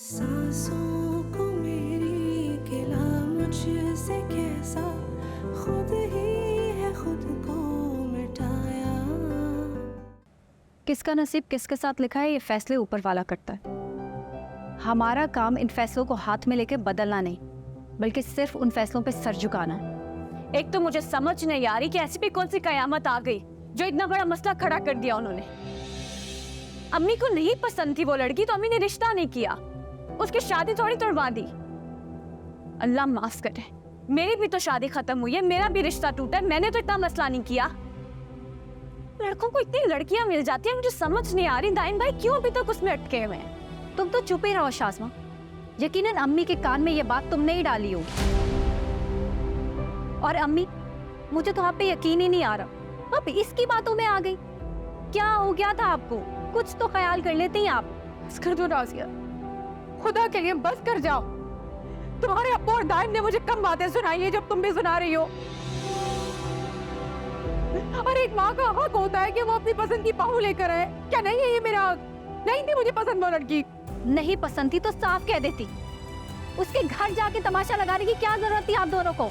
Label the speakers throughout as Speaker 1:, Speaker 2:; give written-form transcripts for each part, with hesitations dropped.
Speaker 1: सांसों को मेरी गिला मुझसे कैसा, खुद ही है खुद को मिटाया।
Speaker 2: किसका नसीब किसके साथ लिखा है ये फैसले ऊपर वाला करता है। हमारा काम इन फैसलों को हाथ में लेके बदलना नहीं, बल्कि सिर्फ उन फैसलों पे सर झुकाना है।
Speaker 3: एक तो मुझे समझ नहीं आ रही कि ऐसी भी कौन सी कयामत आ गई जो इतना बड़ा मसला खड़ा कर दिया उन्होंने। अम्मी को नहीं पसंद थी वो लड़की तो अम्मी ने रिश्ता नहीं किया, उसकी शादी थोड़ी तोड़वा दी। अल्लाह माफ करे, मेरी भी तो शादी खत्म हुई है, मेरा भी रिश्ता टूटा है, मैंने तो इतना मसला नहीं किया। लड़कों को इतनी लड़कियां मिल जाती हैं, मुझे समझ नहीं आ रही दाइन भाई क्यों अभी तक उसमें अटके हुए हैं।
Speaker 2: तुम तो चुप ही रहो शाज़मा, यकीनन अम्मी के कान में ये बात तुमने ही डाली होगी। और अम्मी, मुझे तो आप पे यकीन ही नहीं आ रहा, अब इसकी बातों में आ गई। क्या हो गया था आपको? कुछ तो ख्याल कर लेते हैं आप।
Speaker 3: बस कर दो राज़िया, खुदा के लिए बस कर जाओ। तुम्हारे अब्बू और दाइन ने मुझे कम बातें सुनाई है जब तुम भी सुना रही हो। और एक माँ का हक होता है कि वो अपनी पसंद की बहू लेकर आए, क्या नहीं है ये मेरा हक? नहीं थी मुझे पसंद वो लड़की।
Speaker 2: नहीं पसंद थी तो साफ कह देती, उसके घर जाके तमाशा लगाने की क्या जरूरत थी आप दोनों को?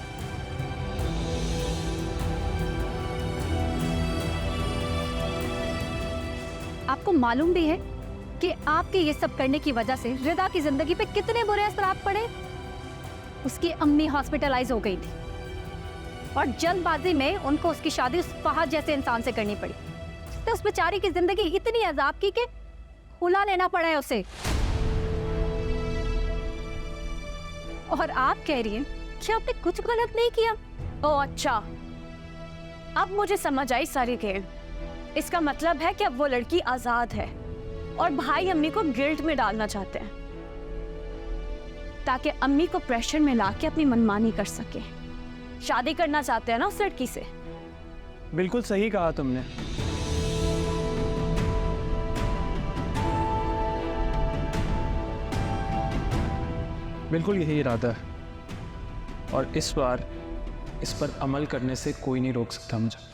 Speaker 2: आपको मालूम भी है कि आपके ये सब करने की वजह से रिदा की जिंदगी पे कितने बुरे असरात पड़े। उसकी अम्मी हॉस्पिटलाइज हो गई थी और जल्दबाजी में उनको उसकी शादी उस फहद जैसे इंसान से करनी पड़ी, तो उस बेचारी की जिंदगी इतनी अजाब की कि खुला लेना पड़ा है उसे। और आप कह रही हैं कि आपने कुछ गलत नहीं किया।
Speaker 3: ओह अच्छा, अब मुझे समझ आई सारी गेम। इसका मतलब है कि अब वो लड़की आजाद है और भाई अम्मी को गिल्ट में डालना चाहते हैं ताकि अम्मी को प्रेशर में लाके अपनी मनमानी कर सके। शादी करना चाहते हैं ना उस लड़की से।
Speaker 4: बिल्कुल सही कहा तुमने। बिल्कुल यही इरादा है और इस बार इस पर अमल करने से कोई नहीं रोक सकता मुझे।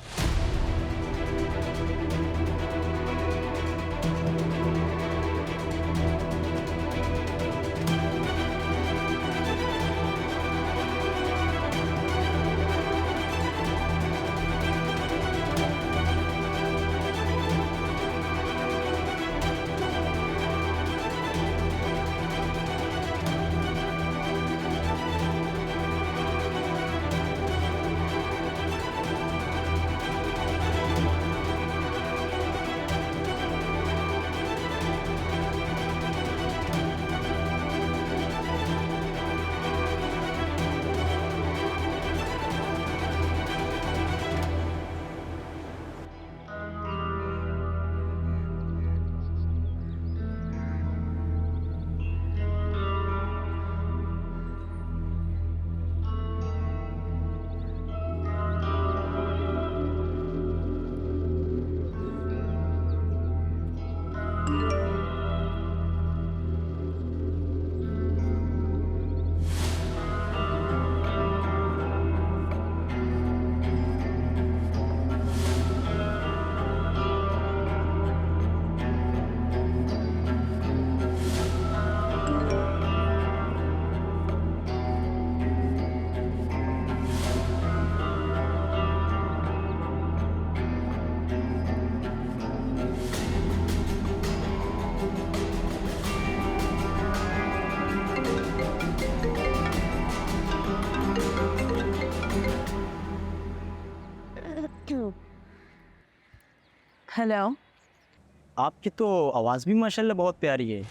Speaker 3: हेलो,
Speaker 5: आपकी तो आवाज़ भी माशाल्लाह बहुत प्यारी है।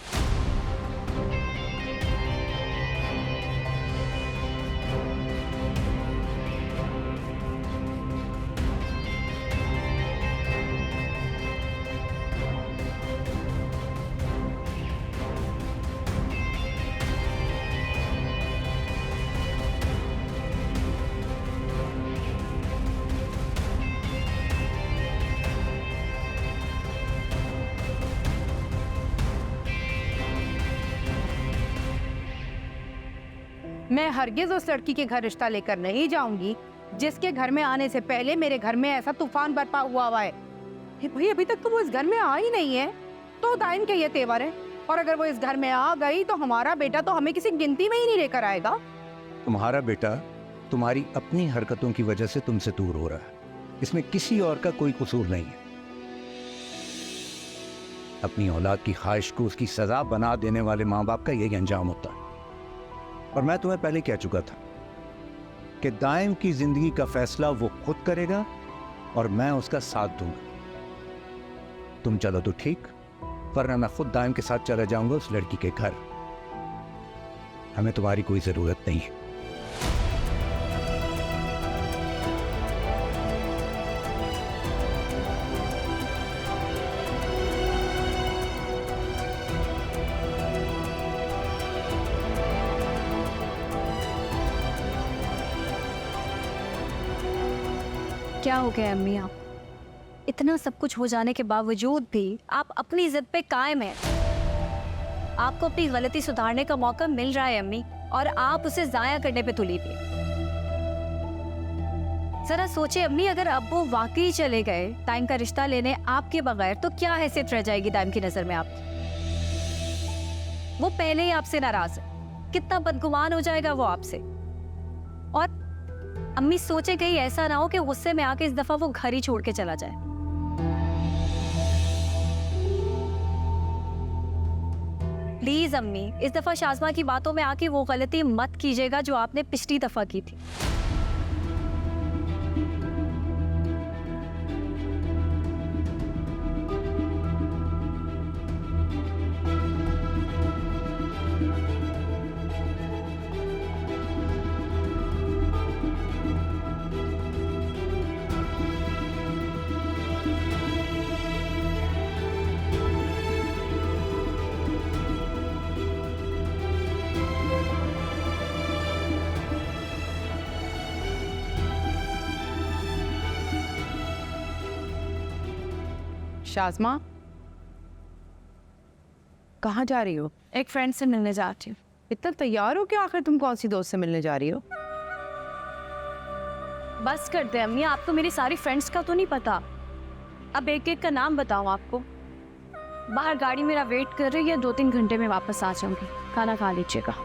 Speaker 6: मैं हरगिज उस लड़की के घर रिश्ता लेकर नहीं जाऊंगी जिसके घर में आने से पहले मेरे घर में ऐसा तूफान बरपा हुआ है। भाई अभी तक तुम उस घर में आ ही नहीं है तो दाइन के ये तेवर है। और अगर वो इस घर में आ गई तो हमारा बेटा तो हमें किसी गिनती में ही नहीं लेकर आएगा।
Speaker 7: तुम्हारा बेटा तुम्हारी अपनी हरकतों की वजह से तुमसे दूर हो रहा है, इसमें किसी और का कोई कसूर नहीं है। अपनी औलाद की ख्वाहिश को उसकी सजा बना देने वाले माँ बाप का यही अंजाम होता है। और मैं तुम्हें पहले कह चुका था कि दाइम की जिंदगी का फैसला वो खुद करेगा और मैं उसका साथ दूंगा। तुम चलो तो ठीक, वरना मैं खुद दाइम के साथ चला जाऊंगा उस लड़की के घर। हमें तुम्हारी कोई जरूरत नहीं है।
Speaker 2: क्या हो गया अम्मी आप? इतना सब कुछ हो जाने के बावजूद भी आप अपनी जिद पे कायम हैं। आपको अपनी गलती सुधारने का मौका मिल रहा है अम्मी, और आप उसे जाया करने पे तुली हुई। जरा सोचे अम्मी, अगर अब वो वाकई चले गए दाइम का रिश्ता लेने आपके बगैर, तो क्या हैसियत रह जाएगी दाइम की नजर में आपकी? वो पहले ही आपसे नाराज है, कितना बदगुमान हो जाएगा वो आपसे। और अम्मी सोचे कहीं ऐसा ना हो कि गुस्से में आके इस दफा वो घर ही छोड़ के चला जाए। प्लीज अम्मी, इस दफा शाज़मा की बातों में आके वो गलती मत कीजिएगा जो आपने पिछली दफा की थी।
Speaker 6: शाज़मा, कहाँ जा रही हो?
Speaker 3: एक फ्रेंड से मिलने जाती हूँ।
Speaker 6: इतना तैयार हो क्या? आखिर तुम कौन सी दोस्त से मिलने जा रही हो?
Speaker 3: बस कर दे अम्मी, आपको मेरी सारी फ्रेंड्स का तो नहीं पता। अब एक एक का नाम बताऊँ आपको? बाहर गाड़ी मेरा वेट कर रही है, 2-3 घंटे में वापस आ जाऊंगी। खाना खा लीजिएगा।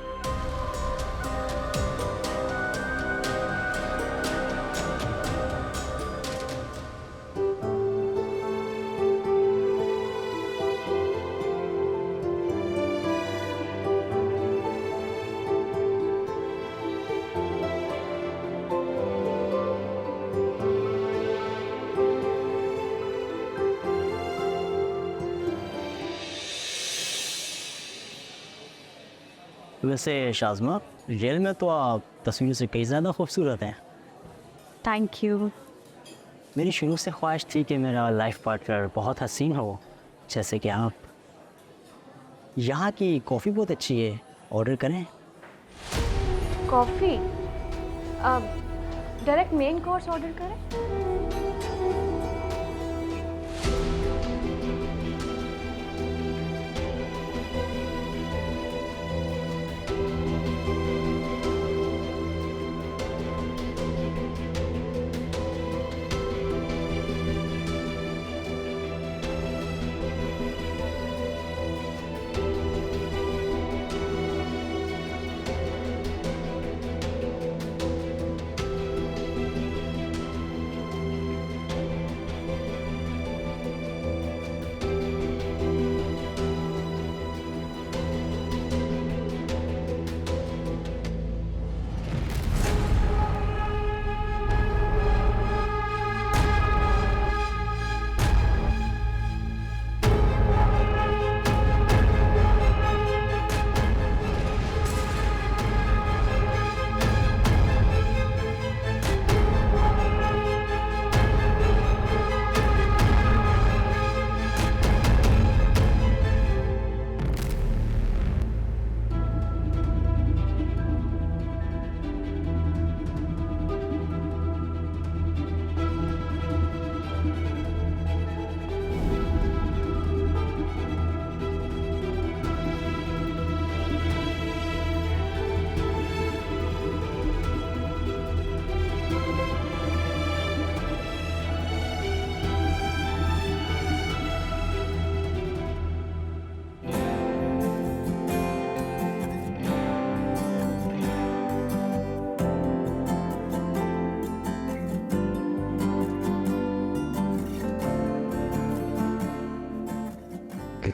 Speaker 5: वैसे शाज़मा, रियल में तो आप तस्वीर से कई ज़्यादा खूबसूरत हैं।
Speaker 3: Thank you.
Speaker 5: मेरी शुरू से ख्वाहिश थी कि मेरा लाइफ पार्टनर बहुत हसीन हो, जैसे कि आप। यहाँ की कॉफ़ी बहुत अच्छी है, ऑर्डर करें?
Speaker 3: Coffee? Direct main course order करें?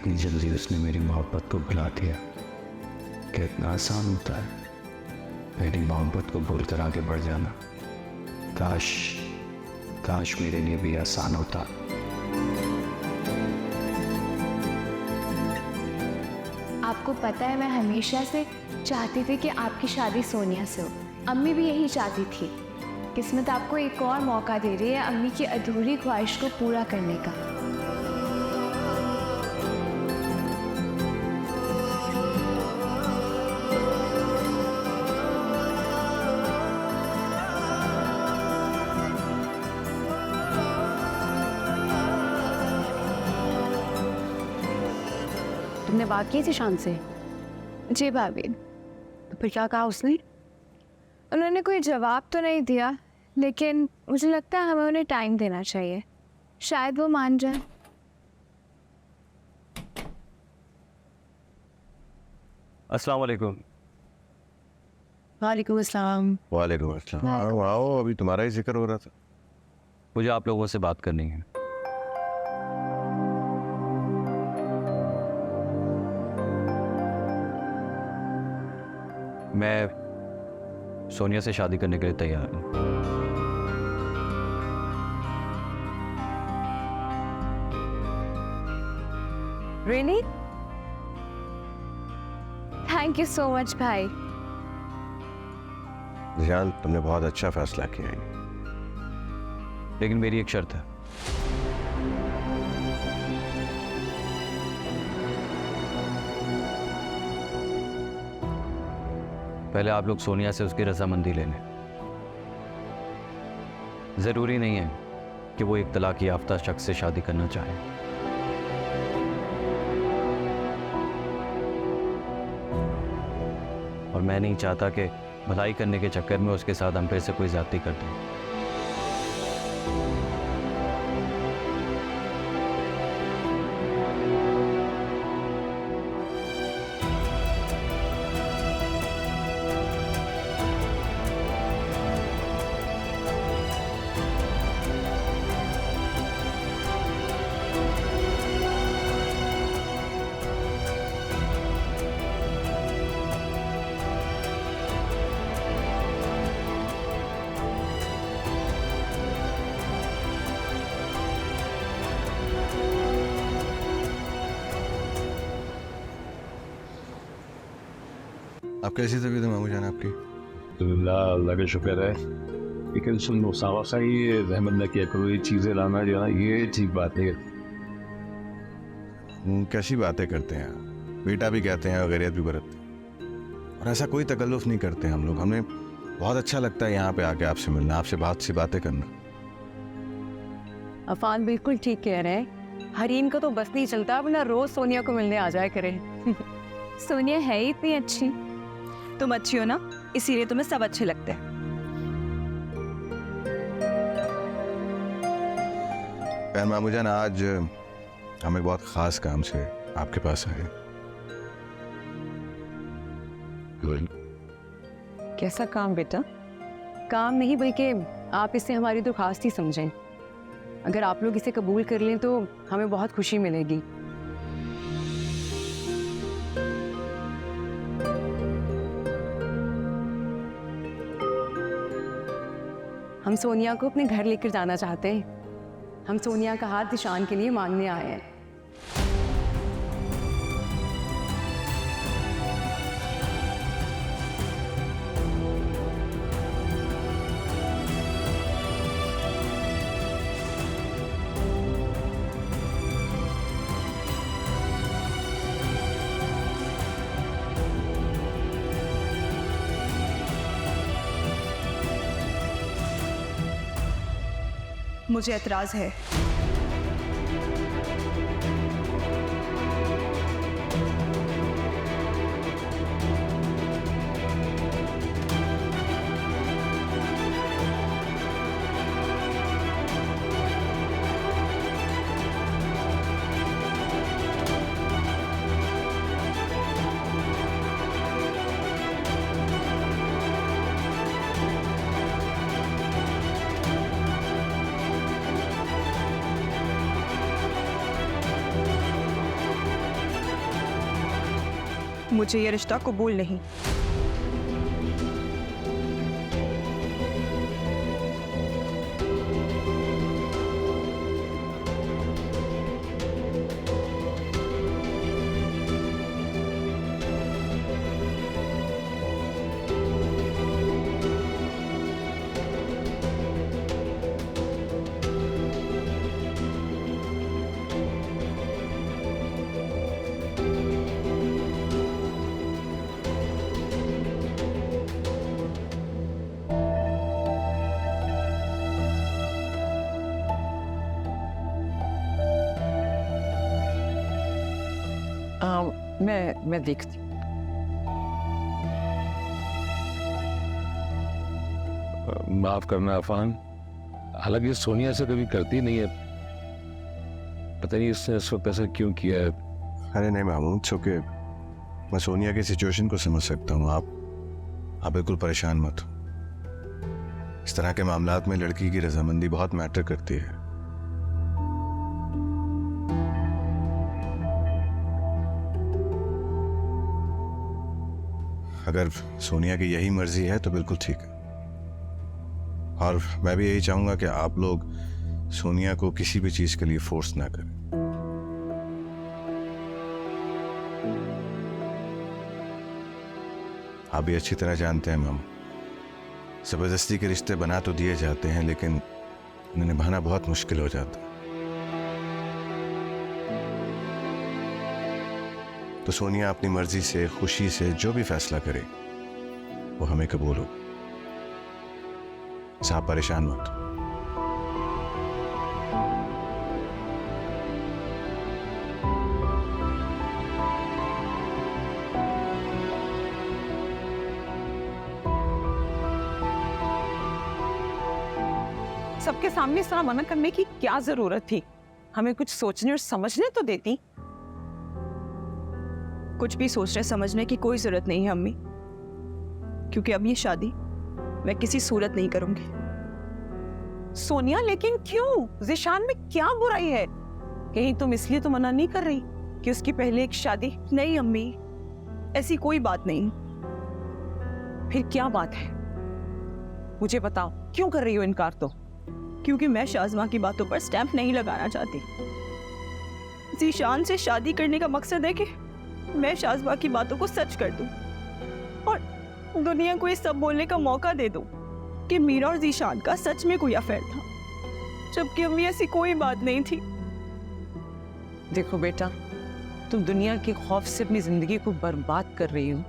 Speaker 7: कितनी जल्दी उसने मेरी मोहब्बत को भुला दिया। कितना आसान होता है मेरी मोहब्बत को भूलकर आगे बढ़ जाना। काश काश मेरे लिए भी आसान होता।
Speaker 8: आपको पता है मैं हमेशा से चाहती थी कि आपकी शादी सोनिया से हो। अम्मी भी यही चाहती थी। किस्मत आपको एक और मौका दे रही है अम्मी की अधूरी ख्वाहिश को पूरा करने का।
Speaker 3: तुमने बात की थी शान से?
Speaker 8: जी भाभी।
Speaker 3: तो फिर क्या कहा उसने?
Speaker 8: उन्होंने कोई जवाब तो नहीं दिया, लेकिन मुझे लगता है हमें उन्हें टाइम देना चाहिए। शायद वो मान जाए।
Speaker 9: अस्सलाम वालेकुम।
Speaker 3: वालेकुम अस्सलाम।
Speaker 10: वालेकुम अस्सलाम। आओ आओ, अभी तुम्हारा ही जिक्र हो रहा था।
Speaker 9: मुझे आप लोगों से बात करनी है। मैं सोनिया से शादी करने के लिए तैयार हूँ।
Speaker 3: Really?
Speaker 8: Thank you so much भाई।
Speaker 10: जिशान, तुमने बहुत अच्छा फैसला किया है।
Speaker 9: लेकिन मेरी एक शर्त है। पहले आप लोग सोनिया से उसकी रजामंदी ले लें। जरूरी नहीं है कि वो एक तलाक याफ्ता शख्स से शादी करना चाहे। और मैं नहीं चाहता कि भलाई करने के चक्कर में उसके साथ हम फिर से कोई ज्यादती कर दें।
Speaker 10: आप कैसी तबीयत है मामू जान आपकी?
Speaker 11: अल्लाह का शुक्र है। लेकिन सुन लो सावा ये रहमत न किया करो, ये चीज़ें लाना जो है ना, ये ठीक बात नहीं है।
Speaker 10: कैसी बातें करते हैं आप? बेटा भी कहते हैं और गैरियत भी बरतते हैं, और ऐसा कोई तकल्लुफ़ नहीं करते हम लोग। हमें बहुत अच्छा लगता है यहाँ पे आके आपसे मिलना, आपसे बातें करना।
Speaker 3: अफान बिल्कुल ठीक कह रहे हैं। हरीम का तो बस नहीं चलता, वरना रोज सोनिया को मिलने आ जाया करे।
Speaker 8: सोनिया है ही इतनी अच्छी।
Speaker 12: तुम अच्छी हो ना, इसीलिए तुम्हें सब अच्छे लगते हैं।
Speaker 10: बहन मामू जान, आज हम एक बहुत ख़ास काम से आपके पास आए।
Speaker 3: कैसा काम बेटा? काम नहीं बल्कि आप इसे हमारी दरख्वास्त ही समझें। अगर आप लोग इसे कबूल कर लें तो हमें बहुत खुशी मिलेगी। हम सोनिया को अपने घर लेकर जाना चाहते हैं। हम सोनिया का हाथ निशान के लिए मांगने आए हैं।
Speaker 12: मुझे एतराज़ है। मुझे ये रिश्ता कबूल नहीं।
Speaker 13: मैं देखती हूँ।
Speaker 11: माफ करना अफान, हालांकि सोनिया से कभी करती नहीं है, पता नहीं इसने इस वक्त ऐसा क्यों किया है।
Speaker 10: अरे नहीं मामूद, चूंकि मैं सोनिया की सिचुएशन को समझ सकता हूँ। आप बिल्कुल परेशान मत हो। इस तरह के मामलात में लड़की की रजामंदी बहुत मैटर करती है। अगर सोनिया की यही मर्जी है तो बिल्कुल ठीक है, और मैं भी यही चाहूंगा कि आप लोग सोनिया को किसी भी चीज के लिए फोर्स ना करें। आप भी अच्छी तरह जानते हैं मामा, जबरदस्ती के रिश्ते बना तो दिए जाते हैं, लेकिन उन्हें निभाना बहुत मुश्किल हो जाता है। तो सोनिया अपनी मर्जी से, खुशी से जो भी फैसला करे वो हमें कबूल हो। आप परेशान मत हो।
Speaker 12: सबके सामने इस तरह मना करने की क्या जरूरत थी? हमें कुछ सोचने और समझने तो देती।
Speaker 14: कुछ भी सोचने समझने की कोई जरूरत नहीं है अम्मी, क्योंकि अब ये शादी मैं किसी सूरत नहीं करूंगी।
Speaker 12: सोनिया, लेकिन क्यों? ज़ीशान में क्या बुराई है? कहीं तुम इसलिए तो मना नहीं कर रही कि उसकी पहले एक शादी?
Speaker 14: नहीं अम्मी, ऐसी कोई बात नहीं।
Speaker 12: फिर क्या बात है? मुझे बताओ, क्यों कर रही हो इनकार? तो
Speaker 14: क्योंकि मैं शाज़मा की बातों पर स्टैंप नहीं लगाना चाहती। ज़ीशान से शादी करने का मकसद है कि मैं शाज़मा की बातों को सच कर दूं और दुनिया को ये सब बोलने का मौका दे दूं कि मीरा और ज़ीशान का सच में कोई अफेयर था, जबकि अम्मी ऐसी कोई बात नहीं थी।
Speaker 12: देखो बेटा, तुम दुनिया के खौफ से अपनी जिंदगी को बर्बाद कर रही हो।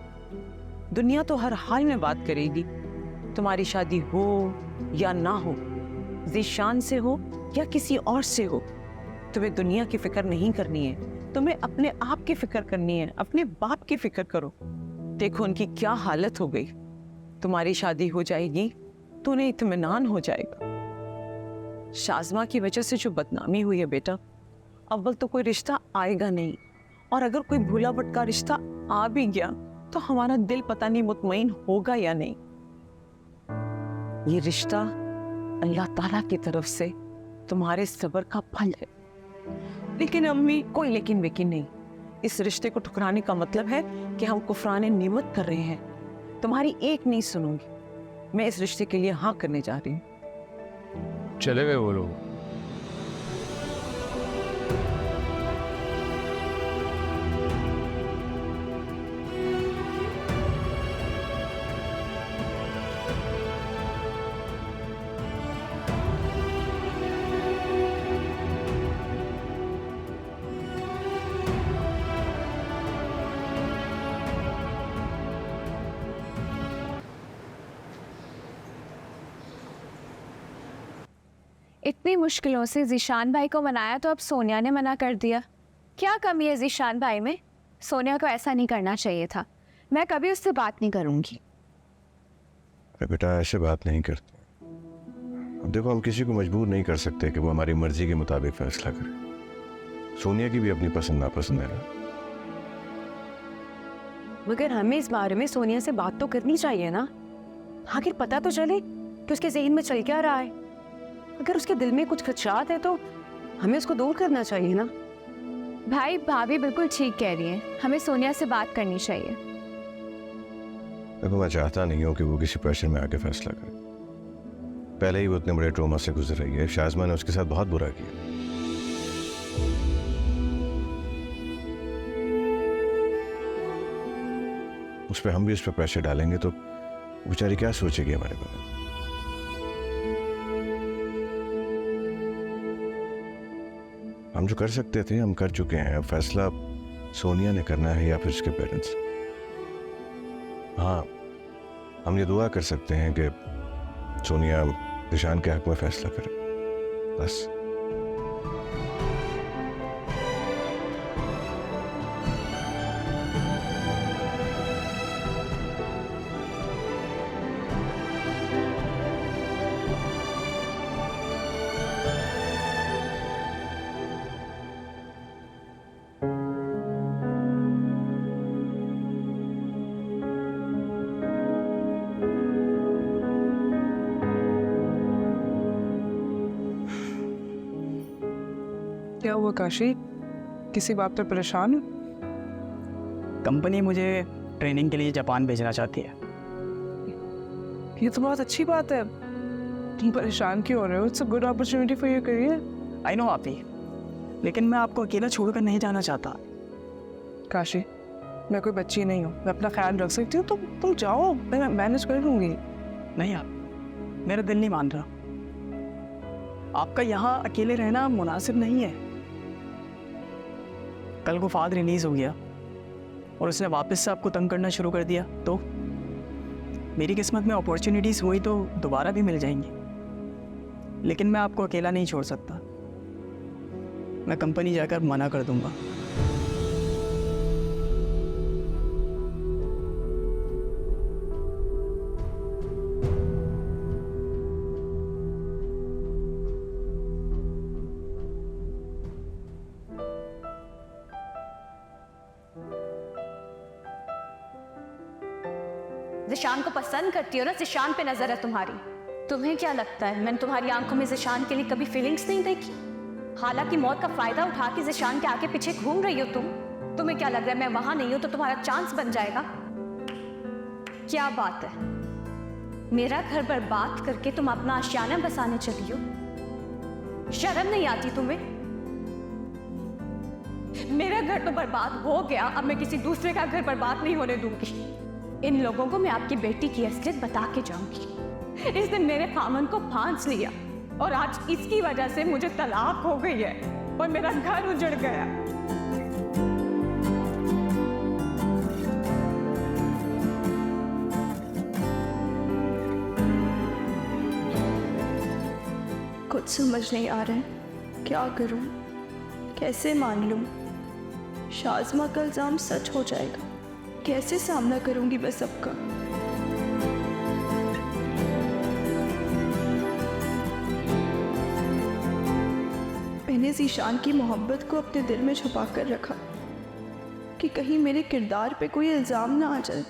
Speaker 12: दुनिया तो हर हाल में बात करेगी, तुम्हारी शादी हो या ना हो, ज़ीशान से हो या किसी और से हो। तुम्हें दुनिया की फिक्र नहीं करनी है, तुम्हें अपने आप की फिक्र करनी है। अपने बाप की फिक्र करो। देखो उनकी क्या हालत हो गई। तुम्हारी शादी हो जाएगी तो उन्हें इत्मीनान हो जाएगा। शाज़मा की वजह से जो बदनामी हुई है बेटा, अव्वल तो कोई रिश्ता आएगा नहीं, और अगर कोई भूला भटका रिश्ता आ भी गया तो हमारा दिल पता नहीं मुतमईन होगा या नहीं। ये रिश्ता अल्लाह ताला की तरफ से तुम्हारे सब्र का फल है।
Speaker 14: लेकिन अम्मी,
Speaker 12: कोई लेकिन वेकिन नहीं। इस रिश्ते को ठुकराने का मतलब है कि हम कुफराने निमत कर रहे हैं। तुम्हारी एक नहीं सुनूंगी। मैं इस रिश्ते के लिए हाँ करने जा रही हूँ।
Speaker 11: चले गए वो लोग।
Speaker 2: इतनी मुश्किलों से ज़ीशान भाई को मनाया तो अब सोनिया ने मना कर दिया। क्या कमी है ज़ीशान भाई में? सोनिया को ऐसा नहीं करना चाहिए था। मैं कभी उससे बात नहीं करूंगी।
Speaker 10: अरे बेटा, ऐसे बात नहीं करते। अब देखो, हम किसी को मजबूर नहीं कर सकते कि वो हमारी मर्जी के मुताबिक फैसला करे। सोनिया की भी अपनी पसंद नापसंद है ना।
Speaker 3: मगर हमें इस बारे में सोनिया से बात तो करनी चाहिए ना। आखिर पता तो चले कि उसके ज़हन में चल क्या रहा है। अगर उसके दिल में कुछ खदशात है तो हमें उसको दूर करना चाहिए ना।
Speaker 8: भाई भाभी बिल्कुल ठीक कह रही हैं, हमें सोनिया से बात करनी चाहिए।
Speaker 10: देखो मैं चाहता नहीं हूँ कि वो किसी प्रेशर में आके फैसला करे। पहले ही वो इतने बड़े ट्रॉमा से गुजर रही है। शाज़मा ने उसके साथ बहुत बुरा किया। उस पर हम भी उस पर प्रेशर डालेंगे तो बेचारी क्या सोचेगी हमारे बारे में। हम जो कर सकते थे हम कर चुके हैं। अब फैसला सोनिया ने करना है या फिर उसके पेरेंट्स। हाँ, हम ये दुआ कर सकते हैं कि सोनिया ज़ीशान के हक में फैसला करे, बस।
Speaker 15: क्या हुआ काशी, किसी बात पर परेशान हो?
Speaker 5: कंपनी मुझे ट्रेनिंग के लिए जापान भेजना चाहती है।
Speaker 15: ये तो बहुत अच्छी बात है, तुम परेशान क्यों हो रहे हो? It's a good opportunity for your career.
Speaker 5: I know आपी, लेकिन मैं आपको अकेला छोड़कर नहीं जाना चाहता।
Speaker 15: काशी, मैं कोई बच्ची नहीं हूँ, मैं अपना ख्याल रख सकती हूँ। तुम जाओ, मैं मैनेज कर लूँगी।
Speaker 5: नहीं आप, मेरा दिल नहीं मान रहा। आपका यहाँ अकेले रहना मुनासिब नहीं है। कल को फाद रिलीज हो गया और उसने वापस से आपको तंग करना शुरू कर दिया तो मेरी किस्मत में अपॉर्चुनिटीज़ हुई तो दोबारा भी मिल जाएंगी, लेकिन मैं आपको अकेला नहीं छोड़ सकता। मैं कंपनी जाकर मना कर दूंगा।
Speaker 3: ज़ीशान को पसंद करती हो ना, ज़ीशान पे नजर है तुम्हारी। तुम्हें क्या लगता है मैंने तुम्हारी आंखों में ज़ीशान के लिए कभी फीलिंग्स नहीं देखी? हालांकि मौत का फायदा उठा के ज़ीशान के आगे पीछे घूम रही हो तुम। तुम्हें क्या लग रहा है मैं वहां नहीं हूं तो तुम्हारा चांस बन जाएगा? क्या बात है, मेरा घर बर्बाद करके तुम अपना आशियाना बसाने चली हो? शर्म नहीं आती तुम्हें? मेरा घर तो बर्बाद हो गया, अब मैं किसी दूसरे का घर बर्बाद नहीं होने दूंगी। इन लोगों को मैं आपकी बेटी की असलियत बता के जाऊंगी। इस दिन मेरे खामन को फांस लिया और आज इसकी वजह से मुझे तलाक हो गई है और मेरा घर उजड़ गया।
Speaker 14: कुछ समझ नहीं आ रहा है, क्या करूं, कैसे मान लूं? शाज़मा का इल्ज़ाम सच हो जाएगा, कैसे सामना करूंगी मैं सबका? मैंने ज़ीशान की मोहब्बत को अपने दिल में छुपा कर रखा कि कहीं मेरे किरदार पे कोई इल्ज़ाम ना आ जाए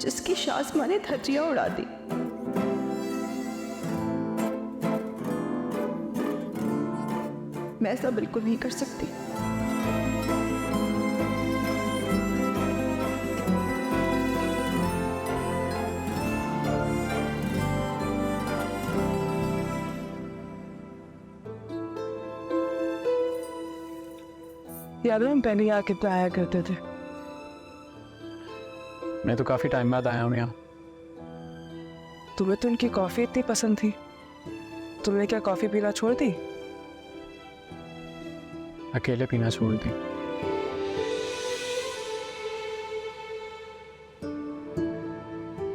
Speaker 14: जिसकी शाज़मा ने धज्जियां उड़ा दी। मैं ऐसा बिल्कुल नहीं कर सकती।
Speaker 15: याद है हम पहले यहाँ कितना आया करते थे?
Speaker 4: मैं तो काफ़ी टाइम बाद आया हूँ यहाँ।
Speaker 15: तुम्हें तो उनकी कॉफ़ी इतनी पसंद थी, तुमने क्या कॉफ़ी पीना छोड़ दी?
Speaker 4: अकेले पीना छोड़ दी।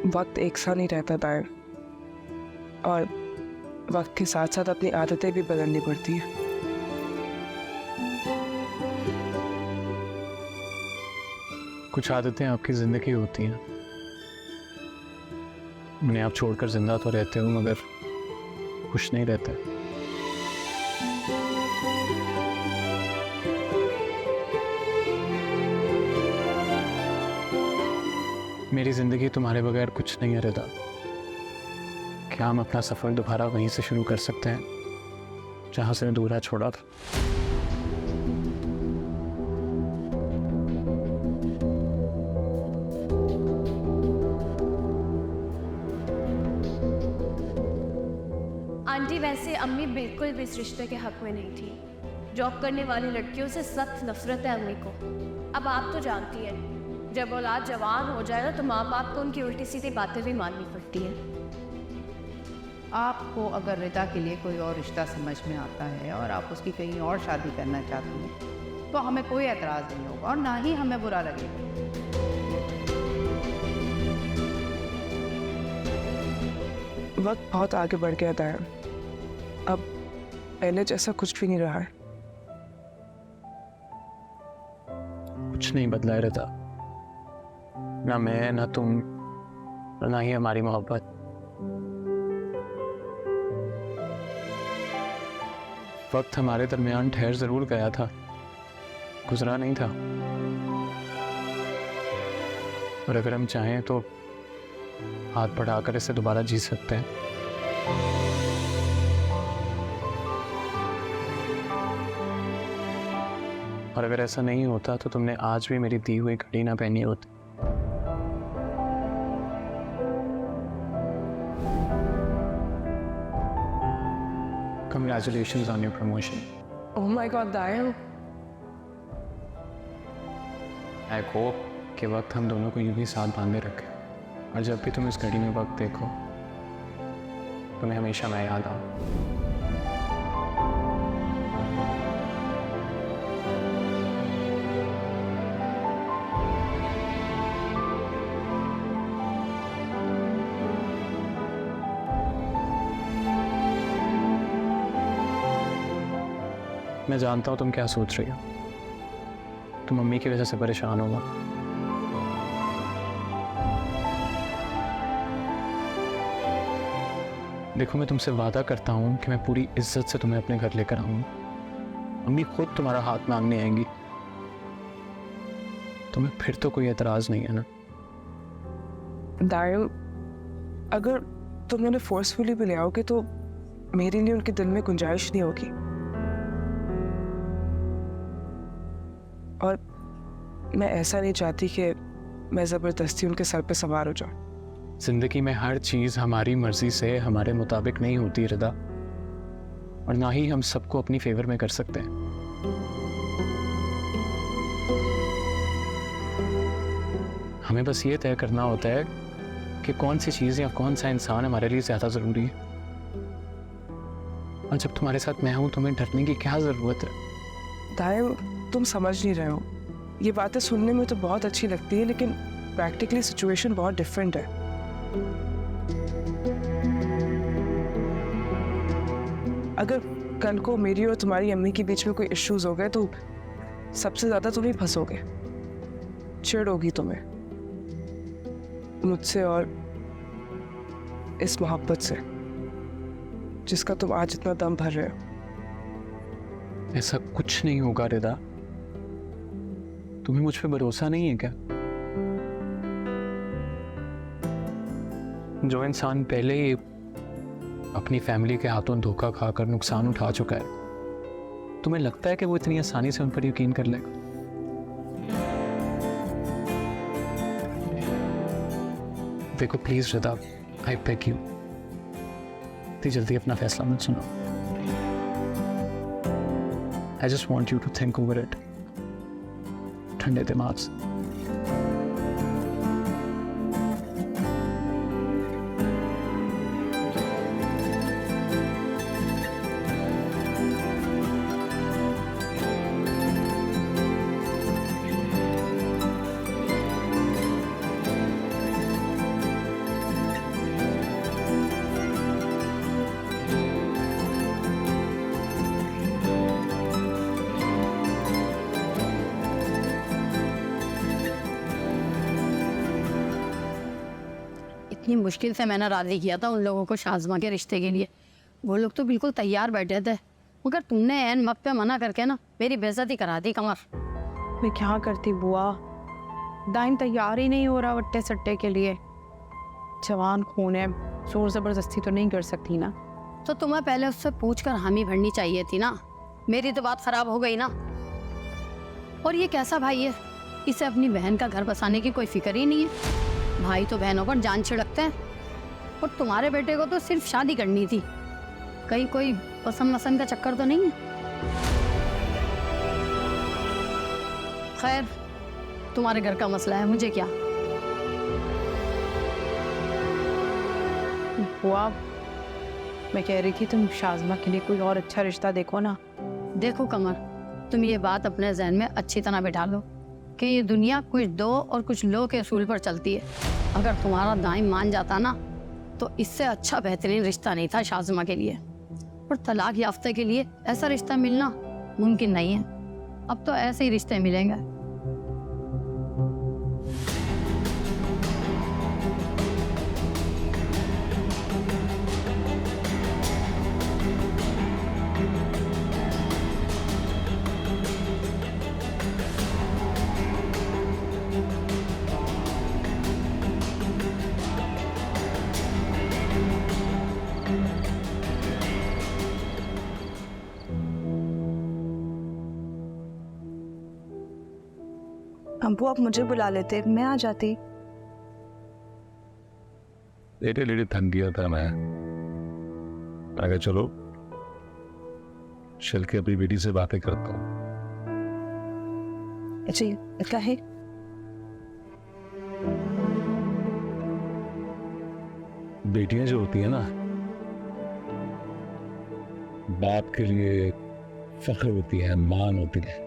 Speaker 15: वक्त एक सा नहीं रहता दायर, और वक्त के साथ साथ अपनी आदतें भी बदलनी पड़ती है।
Speaker 4: कुछ आदतें आपकी ज़िंदगी होती हैं, उन्हें आप छोड़कर जिंदा तो रहते हो मगर खुश नहीं रहते। मेरी ज़िंदगी तुम्हारे बगैर कुछ नहीं है रिदा। क्या हम अपना सफ़र दोबारा वहीं से शुरू कर सकते हैं जहाँ से अधूरा छोड़ा था?
Speaker 3: आंटी वैसे अम्मी बिल्कुल भी इस रिश्ते के हक में नहीं थी। जॉब करने वाली लड़कियों से सख्त नफरत है अम्मी को। अब आप तो जानती हैं, जब औलाद जवान हो जाए ना तो माँ बाप को उनकी उल्टी सीधी बातें भी माननी पड़ती हैं।
Speaker 6: आपको अगर रिदा के लिए कोई और रिश्ता समझ में आता है और आप उसकी कहीं और शादी करना चाहती हैं तो हमें कोई एतराज़ नहीं होगा और ना ही हमें बुरा लगेगा।
Speaker 15: वक्त बहुत आगे बढ़ गया था, अब पहले जैसा कुछ भी नहीं रहा है।
Speaker 4: कुछ नहीं बदला है रिदा, ना मैं, ना तुम, ना ही हमारी मोहब्बत। वक्त हमारे दरमियान ठहर जरूर गया था, गुजरा नहीं था। और अगर हम चाहें तो हाथ बढ़ाकर इसे दोबारा जी सकते हैं। और अगर ऐसा नहीं होता तो तुमने आज भी मेरी दी हुई घड़ी ना पहनी होती। Congratulations on your promotion.
Speaker 15: Oh my God, Dayan.
Speaker 4: I hope कि वक्त हम दोनों को यूं ही साथ बांधे रखे और जब भी तुम इस घड़ी में वक्त देखो तुम्हें हमेशा मैं याद आऊं। मैं जानता हूँ तुम क्या सोच रही हो, तुम मम्मी की वजह से परेशान होगा। देखो मैं तुमसे वादा करता हूँ कि मैं पूरी इज्जत से तुम्हें अपने घर लेकर आऊंगा। मम्मी खुद तुम्हारा हाथ मांगने आएंगी। तुम्हें फिर तो कोई एतराज नहीं है ना?
Speaker 15: दायल, अगर तुम उन्हें फोर्सफुली भी ले आओगे तो मेरे लिए उनके दिल में गुंजाइश नहीं होगी। और मैं ऐसा नहीं चाहती कि मैं ज़बरदस्ती उनके सर पे सवार हो जाऊं।
Speaker 4: जिंदगी में हर चीज़ हमारी मर्जी से हमारे मुताबिक नहीं होती रिदा, और ना ही हम सबको अपनी फेवर में कर सकते हैं। हमें बस ये तय करना होता है कि कौन सी चीज़ या कौन सा इंसान हमारे लिए ज़्यादा ज़रूरी है। और जब तुम्हारे साथ मैं हूं तुम्हें डरने की क्या ज़रूरत है?
Speaker 15: दायल, तुम समझ नहीं रहे हो। ये बातें सुनने में तो बहुत अच्छी लगती है लेकिन प्रैक्टिकली सिचुएशन बहुत डिफरेंट है। अगर कल को मेरी और तुम्हारी अम्मी के बीच में कोई इश्यूज हो गए तो सबसे ज़्यादा तुम ही फंसोगे। चिढ़ होगी तुम्हें मुझसे और इस मोहब्बत से जिसका तुम आज इतना दम भर रहे हो।
Speaker 4: ऐसा कुछ नहीं होगा रिदा, तुम्हें मुझ पे भरोसा नहीं है क्या? जो इंसान पहले ही अपनी फैमिली के हाथों धोखा खाकर नुकसान उठा चुका है, तुम्हें लगता है कि वो इतनी आसानी से उन पर यकीन कर लेगा? देखो please Rida, I beg you, इतनी जल्दी अपना फैसला मत सुनो। I just want you to think over it ठंडे दिमाग से।
Speaker 2: इतनी मुश्किल से मैंने राजी किया था उन लोगों को शाज़मा के रिश्ते के लिए। वो लोग तो बिल्कुल तैयार बैठे थे, मगर तुमने ऐन वक्त पे मना करके ना मेरी बेइज्जती करा दी कमर।
Speaker 14: मैं क्या करती बुआ, दाइम तैयार ही नहीं हो रहा वट्टे सट्टे के लिए। जवान खून है, जोर ज़बरदस्ती तो नहीं कर सकती ना।
Speaker 2: तो तुम्हें पहले उससे पूछ कर हामी भरनी चाहिए थी ना। मेरी तो बात खराब हो गई ना। और ये कैसा भाई है, इसे अपनी बहन का घर बसाने की कोई फिक्र ही नहीं है। भाई तो बहनों पर जान छिड़कते हैं, और तुम्हारे बेटे को तो सिर्फ शादी करनी थी। कहीं कोई पसंद वसंद का चक्कर तो नहीं है? खैर, तुम्हारे घर का मसला है, मुझे क्या।
Speaker 6: बुआ, मैं कह रही थी तुम शाज़मा के लिए कोई और अच्छा रिश्ता देखो ना।
Speaker 2: देखो कमर, तुम ये बात अपने जहन में अच्छी तरह बिठा लो कि ये दुनिया कुछ दो और कुछ लो के असूल पर चलती है। अगर तुम्हारा दाइम मान जाता ना तो इससे अच्छा बेहतरीन रिश्ता नहीं था शाज़मा के लिए। और तलाक याफ्ता के लिए ऐसा रिश्ता मिलना मुमकिन नहीं है। अब तो ऐसे ही रिश्ते मिलेंगे।
Speaker 15: अम्पू आप मुझे बुला लेते, मैं आ जाती।
Speaker 11: लेटे लेटे थक गया था मैं। अगर चलो चल के अपनी बेटी से बातें करता हूँ।
Speaker 15: जी क्या है?
Speaker 11: बेटियां जो होती है ना, बाप के लिए फख्र होती है, मान होती है।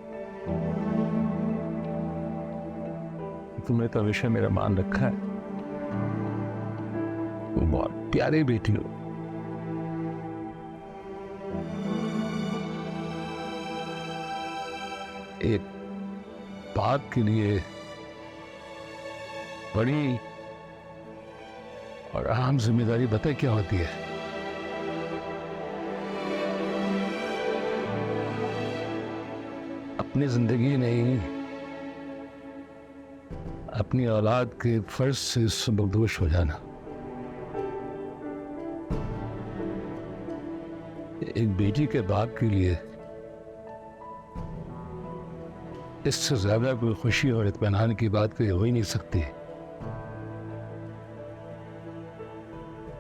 Speaker 11: तुमने तो हमेशा मेरा मान रखा है। तुम बहुत प्यारी बेटी हो। एक बाप के लिए बड़ी और अहम जिम्मेदारी पता क्या होती है? अपनी जिंदगी नहीं, अपनी औलाद के फर्ज से सबकदोश हो जाना। एक बेटी के बाप के लिए इससे ज्यादा कोई खुशी और इत्मीनान की बात कोई हो ही नहीं सकती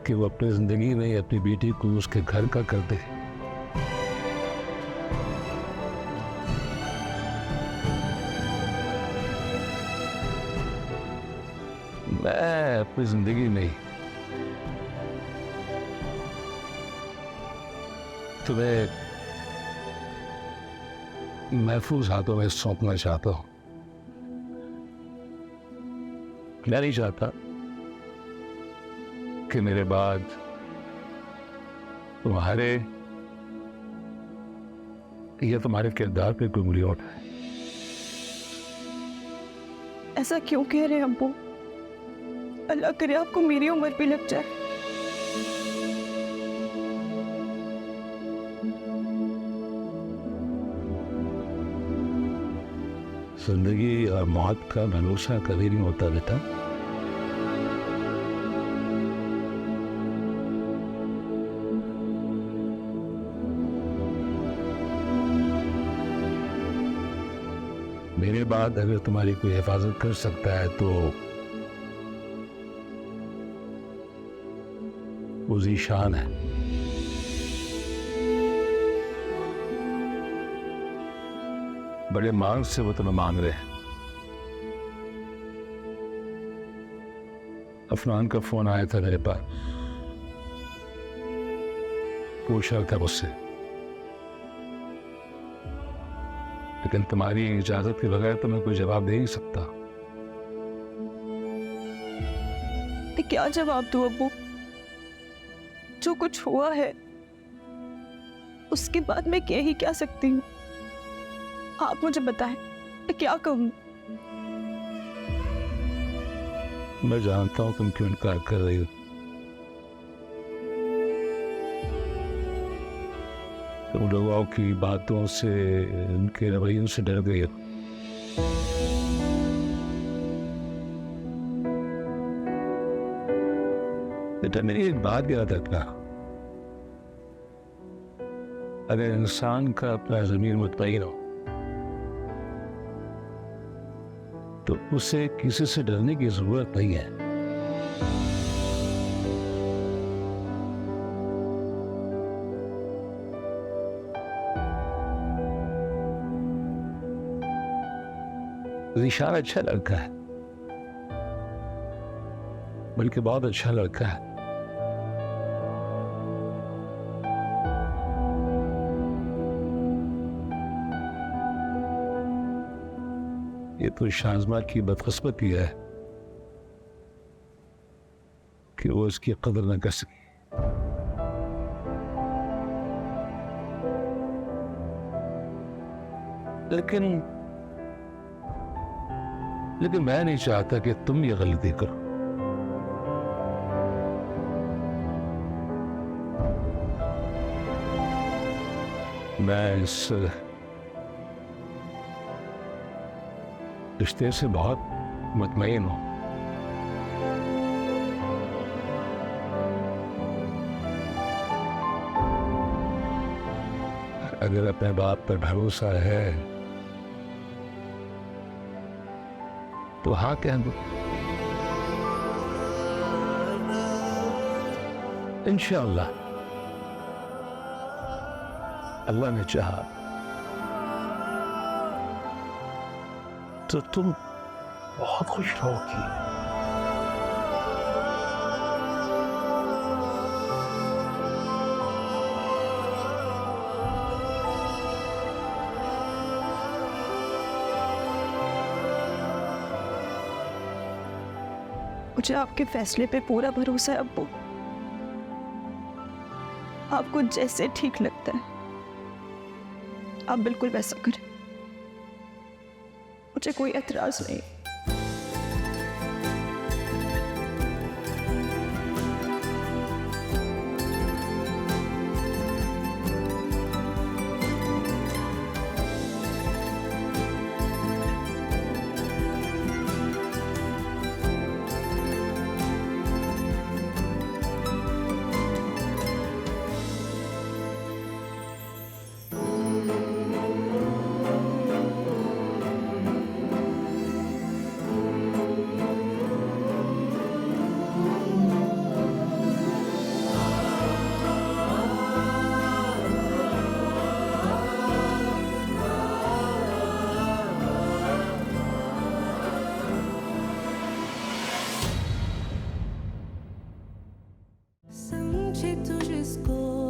Speaker 11: कि वो अपनी जिंदगी में अपनी बेटी को उसके घर का कर दे। मैं अपनी जिंदगी में तुम्हें महफूज हाथों में सौंपना चाहता हूं। मैं नहीं चाहता कि मेरे बाद तुम्हारे या तुम्हारे किरदार पे कोई उंगली उठाए।
Speaker 14: ऐसा क्यों कह रहे हैं अब्बू? अल्लाह करे आपको मेरी उम्र भी लग जाए।
Speaker 11: जिंदगी और मौत का भरोसा कभी नहीं होता बेटा। मेरे बाद अगर तुम्हारी कोई हिफाजत कर सकता है तो वो ज़ीशान है। बड़े मांग से वो तुम्हें मांग रहे हैं। अफनान का फोन आया था मेरे पास, पूछ रहा था मुझसे, लेकिन तुम्हारी इजाजत के बगैर तो मैं कोई जवाब दे नहीं सकता।
Speaker 14: क्या जवाब दूं अब्बू? जो कुछ हुआ है उसके बाद मैं कह ही क्या सकती हूँ? आप मुझे बताएं, मैं क्या कहूँ?
Speaker 11: मैं जानता हूँ तुम क्यों इनकार कर रही हो। तुम लोगों की बातों से, उनके रवैयों से डर गई हो। बेटा मेरी एक बात याद रखना, अगर इंसान का अपना ज़मीर मुतमईन हो तो उसे किसी से डरने की जरूरत नहीं है। ज़ीशान अच्छा लड़का है, बल्कि बहुत अच्छा लड़का है। ये तो शाज़मा की बदकिस्मती है कि वो उसकी कदर न कर सकी। लेकिन मैं नहीं चाहता कि तुम ये गलती करो। मैं इस रिश्ते से बहुत मुतमईन हूं। अगर अपने बाप पर भरोसा है तो हाँ कह दो। इंशाअल्लाह अल्लाह ने चाहा तो तुम बहुत खुश रहोगी।
Speaker 14: मुझे आपके फैसले पे पूरा भरोसा है अब्बू। आपको जैसे ठीक लगता है आप बिल्कुल वैसा करें, मुझे कोई एतराज नहीं।
Speaker 1: समझे तू जिसको